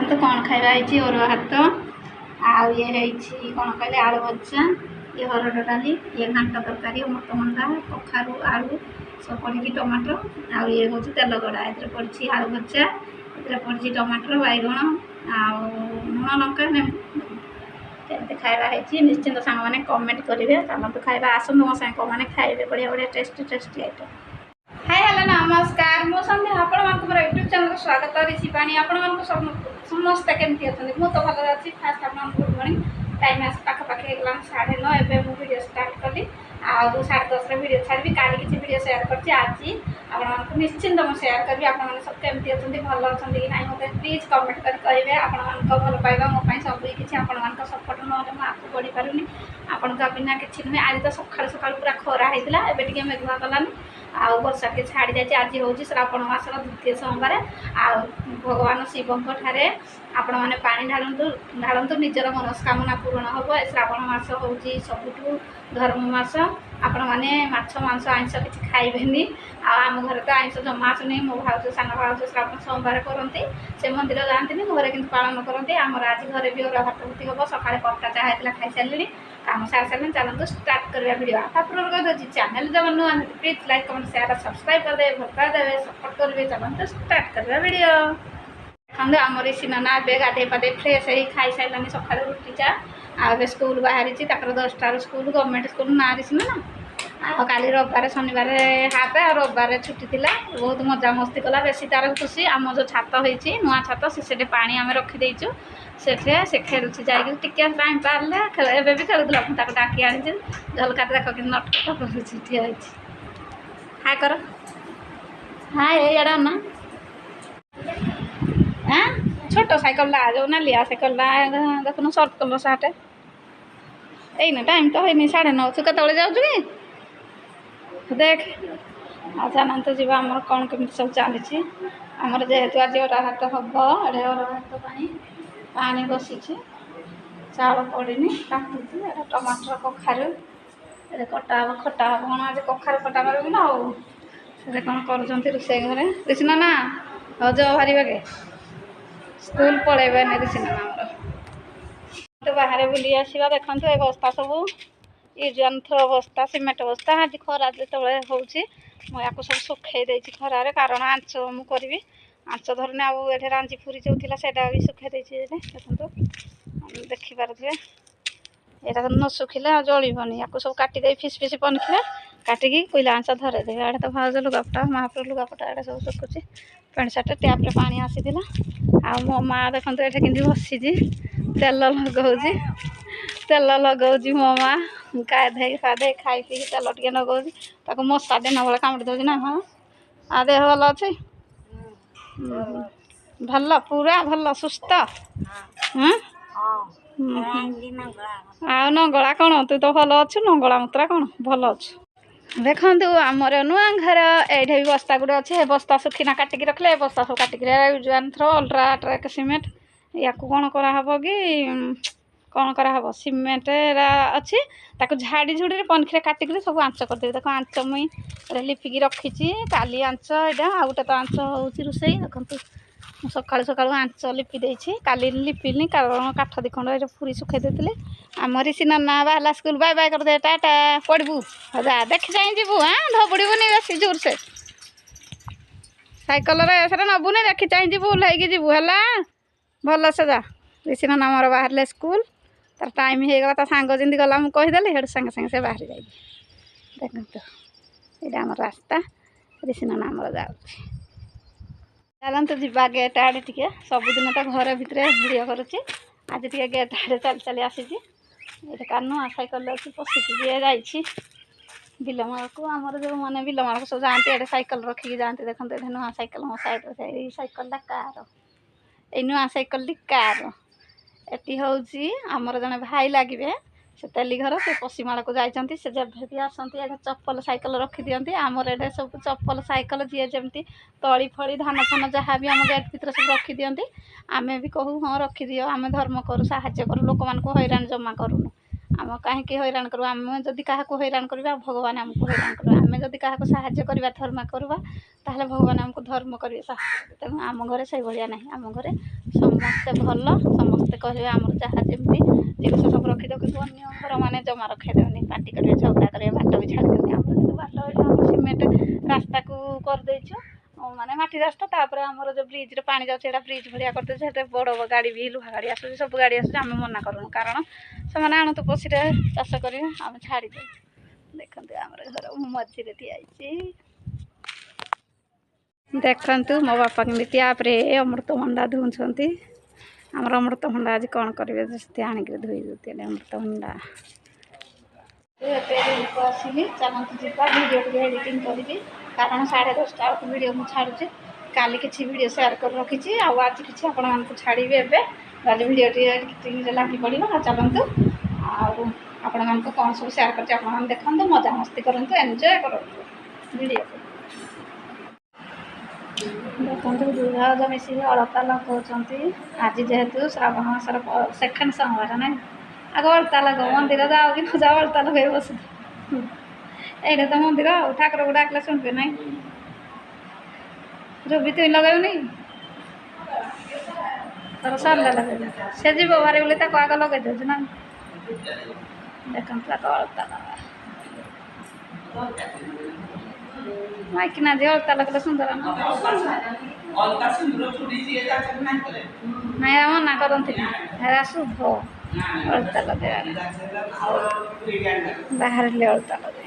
चलते कौन खाଇବା ହେଇଛି ଅରୁଆ ଭାତ ଆଉ ଇଏ ହେଇଛି କ'ଣ କହିଲେ ଆଳୁ ଭଜା ଇଏ ହରଡ଼ ଡାଲି ଇଏ ଘାଣ୍ଟ ତରକାରୀ ଅମୃତଭଣ୍ଡା କଖାରୁ ଆଳୁ ସବୁ ପଡ଼ିକି ଟମାଟୋ ଆଉ ଇଏ ହେଉଛି ତେଲ ଗଡ଼ା ଏଥିରେ ପଡ଼ିଛି ଆଳୁ ଭଜା ଏଥିରେ ପଡ଼ିଛି ଟମାଟୋ ବାଇଗଣ ଆଉ ଲୁଣ ଲଙ୍କା କେମିତି ଖାଇବା ହେଇଛି ନିଶ୍ଚିନ୍ତ ସାଙ୍ଗମାନେ କମେଣ୍ଟ କରିବେ ଚାଲନ୍ତୁ ଖାଇବା ଆସନ୍ତୁ ମୋ ସାଙ୍ଗମାନେ ଖାଇବେ ବଢ଼ିଆ ବଢ଼ିଆ ଟେଷ୍ଟି ଆଇଟମ୍। हाय हेलो नमस्कार मो संध्या आपण मोर यूट्यूब चैनल को स्वागत ऋषि पाणी आपण समस्त केमती अच्छा मुझे तो भल अच्छी फास्ट आप गुड मॉर्निंग टाइम आस पाखापाखि हो 9:30 एवं मुझे वीडियो स्टार्ट कली आउ 10:30 वीडियो छाड़ी काली किसी वीडियो शेयर करछि आज आपको निश्चिंत मुझे शेयर करी आप सब केमती अच्छा भल अच्छा कि ना मतलब प्लीज कमेंट कर कहे आपण भल पाइबा मोपाई सब किसी आपण सपोर्ट ना आपको बढ़ी पारूनी आपण बिना किसी नुहे आज तो सका सका पूरा खरा होता है एवं मेघुआ कलानी आउ वर्षा के छाड़ी जाए आज हूँ श्रावण मासर द्वितीय सोमवार आ भगवान शिवों ठारे आपण मैंने पानी ढालतु निजर मनस्कामना पूर्ण हम श्रावण मास हूँ सबुठ धर्म मास आपण मैंने माछ मांस आइंस किसी खाइबेनि आम घर तो आइंस जमा आसुनी मो भाज सान भाज श्रावण सोमवार करती से मंदिर जाती घरे कि पालन करती आमर आज घरे भी अरुआ भात भूति हम सका पक्का चाह होता खाई सारे काम सारी सारे चलते स्टार्ट करवा वीडियो आप चैनल जब नुआ please like comment share subscribe करदे भल पाइदे सपोर्ट करेंगे चलते स्टार्ट करवा वीडियो। देखते आमर सीना ए गाधे पाधे फ्रेश हो खाई सारे सका रुटी चा आगे स्कूल बाहरी 10टा स्कूल गवर्नमेंट स्कूल ना सीना ना काली रविवार शनिवार हाफ आ रविवार छुट्टी थी बहुत मजा मस्ती कला बेसी तार खुशी आम जो छात होती नुआ छात से पानी आम रखीदेचु से खेलुची जाकि टाइम पारे खेल एवं भी खेलुला मुझे डाकी आनी झलका देख कि नटखट करुच्छी ठिया हाय कर हाय एड़ा ना हाँ छोट साइकिल जो नालिया साइकिल देखुन सर्फ कलर सार्ट एना टाइम तो है 9:30 तू केत जाऊँ कि देख अच्छा ना तो जीवा आम कौन कमी सब चली आमर जेहेतु आज अरुआ भात हम एडे अरुआ भात पानी बसी चाउल पड़नी काटुची टमाटर कखारू ये कटा हम खटा हम कौन आज कखारू खटा कर ना कौन कर रोषे घरे ऋषिना ना हज बाहर बागे स्कूल पलैबे ऋषिना आमर तो बाहर बुली आसवा देखो ये बस्ता सब यूजर बस्ता सीमेंट बस्ता आज खरा जो मुझे सब सुखे देती खरार कारण आंच मुझे आंच धरने आउ ये रांझी फुरी जो थी से सुखे देखो देखिपे यहाँ न सुखिले जलबनी या सब काटिद फिस फिस पनिखिले काटिकी कोईला आंच धरे देवे आड़े तो भाज लुगापटा महापुर लुगापटा आड़े सब सुखुची पैंट सार्ट टैप्रे पानी आसीला आ मो माँ देखो ये कि बसी तेल लगाऊँ मो माँ गाधे फाधे खाई पी तेल टे लगाऊँ ताको मशा दिन बेले कामुड़ी दौर ना हाँ आ देह भल अच्छे भल पूरा भल सुस्थ नंगला कौन तू तो भल अच्छु नंगला मुतरा कौन भल अच्छु देखु आमर नुआ घर ये भी बस्ता गुड़े अच्छे बस्ता सुखीना काटिक रखले बस्ता सब काटिक थ्रो अल्ट्रा ट्रैक सीमेंट या कौन कराहब कि कौन कराहब सीमेंट अच्छी ताको झाड़ी झुड़ी पनिखिरे काटिक सब आंच करदेवी देखो आंच मुई लिपिकी रखी काली आंच यहाँ आ गए तो आंच हूँ रोषे देखो सका सका आंच लिपि देती काली लिपिनी कारण काठ दिखंड ये पूरी सुखे देते आमरी सीना ना बाहला स्कूल बाय बाय करदे टाटा पड़बू जा देखी जाई जीवु हाँ धबुड़बूनी बेसी जोर से साइकिल नबुनी देखी चाह जीवु लैकी जीवु है भल से जा ऋषिना नामर बाहर स्कूल तार टाइम हो गला सांग जमी गला मुझे कहीदेली हेटू सागे सागे से बाहर जाए देखते ये आम रास्ता ऋषिना नामर जाऊँ चलते जा गेट आड़े टे सबुदिन तो घर भितर भिड़ करुच्ची आज टे गेट आड़े चली चली आसी ये नुआ साइकिल अच्छी पशिकी जाइए बिलमाल को आमर जो मैंने बिलमाल को सब जाती एडे साइकिल रखिकी जाती देखते ये नुआ साइकिल मो साइड साइकिल कार ये नुआ साइकिल कार एटी हूँ आमर जड़े भाई लगे से तेली घर से पशिमाला को जाती से जब भी आसती ये चप्पल साइकिल रखी दिखती आमर ये सब चप्पल साइकिल जी जमी तली फली धान फान जहाँ भी आम गेट भर सब रखी दिखती आमे भी कहूँ हाँ रखीदि आम धर्म करूँ साहाଯ୍य करूँ लोक मान हैरान जमा करूँ आम कहीं हैरान करवा आम जदि क्या हैरान करवा भगवान आमको हैरान करवा आम जदि क्या साहाଯ୍य करवा धर्म करवा ताहले भगवान आमको धर्म करेंगे साहाଯ୍य तेणु आम घरे से भाया ना आम घरे समस्ते भल समस्ते कहे आम जहाँ जमी जिन सब रखिद कि अन्य घर मैंने जमा रखीदेनि पार्टी करेंगे झगड़ा करेंगे बाट भी छाड़देनि आम बाट सीमेंट रास्ता को करदेचु माने माटी रास्ता तापर आमर जो ब्रिज रे पानी जाऊँ ब्रिज भाया करदे बड़ गाड़ी भी लुहा गाड़ी आस सब गाड़ी आस आम मना करूँ कारण से आणु तो पशी चाष कर आम छाड़ीदे देखते आम घर मझे ठिया देखु मो बापा के टैप्रे अमृतभंडा धोउछंती आमर अमृतभंडा आज कौन करेंगे आणिक धोई देते अमृतभंडा आसली चलते जीवा भिडियो टे एडिटिंग करी कारण 10:30 बेलू भिडियो मुझे छाड़ुचे काली किसी वीडियो शेयर कर रखी आज किसी आपण छाड़ी आज भिडियो टे एडिटिंग लगी पड़ा चलतु आपण मान कौन सब शेयर कर देखो मजा मस्ती करूँ एंजॉय करूँ वीडियो देखो दुई भाज मिसिक अलता लगाउछंती आज जेहेतु श्रावण मासर सेकेंड सोमवार ना आग अलता लग मंदिर जाओ कि न जाओ अलता लगे बस ये तो मंदिर ठाकुर को डाकले शुणबे ना रूबी तुम लगे नहीं तर सरला लगे से जीव बारे बोले आग लगे दे ना देखो अलता लगा माइकिना जी अलता लगले सुंदर नहीं मना करती हेरा शुभ अलता लगे बाहर अलता लगे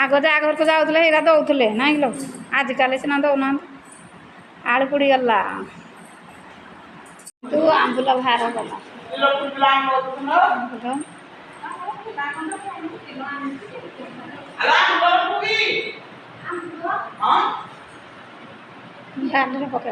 आग घर को जाऊे हीरा दौले ना लो आजिकल सीना दौना आड़ पुड़ी गला तू आंबुल बाहर गला डाल पका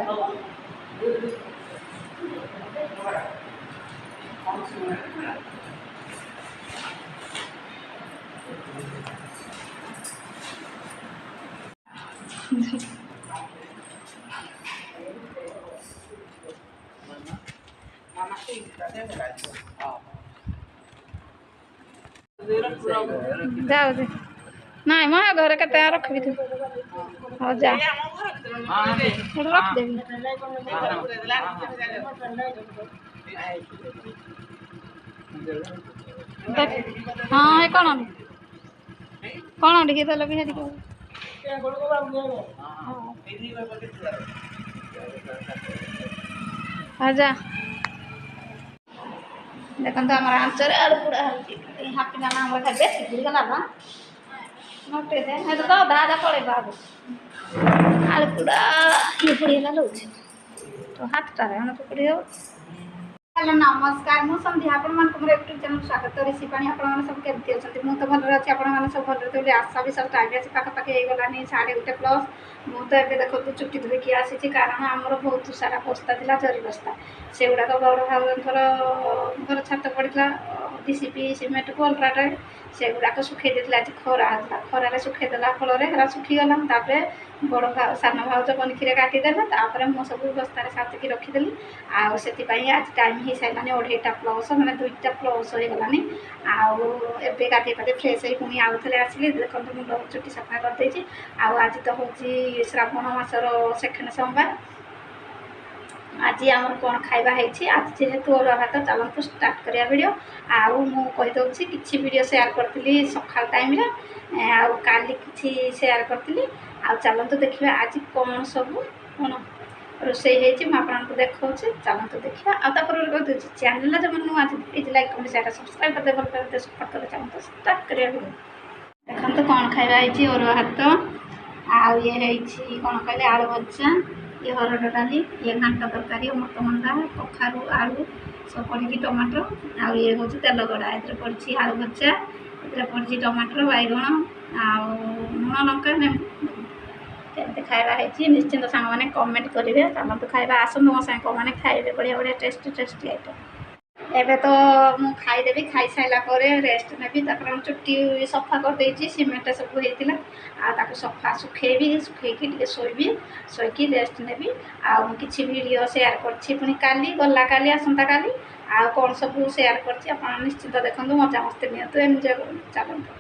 जाओ दे ना मैं घर के रखी तू हाँ जा रख देवी हाँ ये कौन लिखी देल भी हाँ जा देखो तो हमारा आंसर आलू पूरा हापी ना नाम रखा बेसी भूल गला ना नोटे दे है तो दादा पड़े बाबू आलू पूरा ये पड़ी गला लोच तो हाथ टा है ना तो पड़ी हो हेलो नमस्कार मु संध्या आपण मान को मोर यूट्यूब चैनल स्वागत ऋषि पानी आपण मान सब केमती अछंती मु तो भल अछि आपण मान सब भल रहते आशा भी सब टाइम अछि पाखा पाखे हे गलानी 1:30 मु तो एबे देखो तो चुट्टी धोइकी आसी कारण आमर बहुत सारा बस्ता थिला जरी बस्ता सेगुड़ा तो बड़ भावकर घर छात पड़ा डीसीपी सीमेंट को अल्ट्राटे सेगुड़ाक सुखे देते आज खरा खरार सुखेदेला फल सुखीगला बड़ सान भाज पनिखी काटिदेला मुझे सब बस्तार सातिकी रखीदेली आज टाइम हो सारा 2:30 मैंने 2टा प्लस हो गलानी आए गाधे पाधे फ्रेश हो पुणी आउ थे आसिली देखो मुंड चुटी सफा करदे आज तो हूँ श्रावण मासर सेकेंड सोमवार आज आम कौन खाଇବା ହେଇଛି आज जेहेतु अरुआ भात चलतु स्टार्ट करिया वीडियो आउ मु कहि दउछि किछि वीडियो शेयर करथिली सकाल टाइम रे आउ काली किछि शेयर करथिली आउ चलतु देखिबा आज कौन सब कौन रोषे ହେଇଛି ମୁଁ ଆପଣଙ୍କୁ ଦେଖାଉଛି चलतु देखिबा आ तापर कहि दउछि चैनल जे मनु आज please like comment share subscribe कर दे भल कर सपोर्ट कर चलतु स्टार्ट करिया वीडियो देखंतु कौन खाଇବା ହେଇଛି अरुआ भात आउ ये ହେଇଛି कौन कहले आलू भजा ये हरड़ डाली ये घांट तरकारी अमृतभंडा कखारू आलू सब पड़ी टमाटो आउ ये हूँ तेल गड़ा ए पड़ी आलू भजा ए पड़ी टमाटर बैगण लुण लंका केमती खाଇବା ହେଇଛି निश्चिंत सांग मैंने कमेंट करेंगे चलते खाଇବା आसतु मो सांग मैंने खाइबे बढ़िया बढ़िया टेस्टी टेस्टी आइटम ଏବେ ତ ମୁଁ ଖାଇଦେବି, ଖାଇସାରିଲା ପରେ ରେଷ୍ଟ ନେବି। ତାପରେ ମୁଁ ଚୁଟି ସଫା କରିଦେଇଛି, ସିମେଣ୍ଟ ସବୁ ହେଇଥିଲା। ଆଉ ତାକୁ ଶୁଖେଇବି, ଶୁଖେଇକି ଟିକେ ଶୋଇବି, ଶୋଇକି ରେଷ୍ଟ ନେବି। ଆଉ ମୁଁ କିଛି ଭିଡ଼ିଓ ସେୟାର କରିଛି ପୁଣି କାଲି, ଗଲା କାଲି, ଆସନ୍ତା କାଲି। ଆଉ କ'ଣ ସବୁ ସେୟାର କରିଛି ଆପଣ ନିଶ୍ଚିନ୍ତ ଦେଖନ୍ତୁ, ମଜାମସ୍ତି ନିଅନ୍ତୁ, ଏନ୍ଜୟ କରନ୍ତୁ। ଚାଲନ୍ତୁ।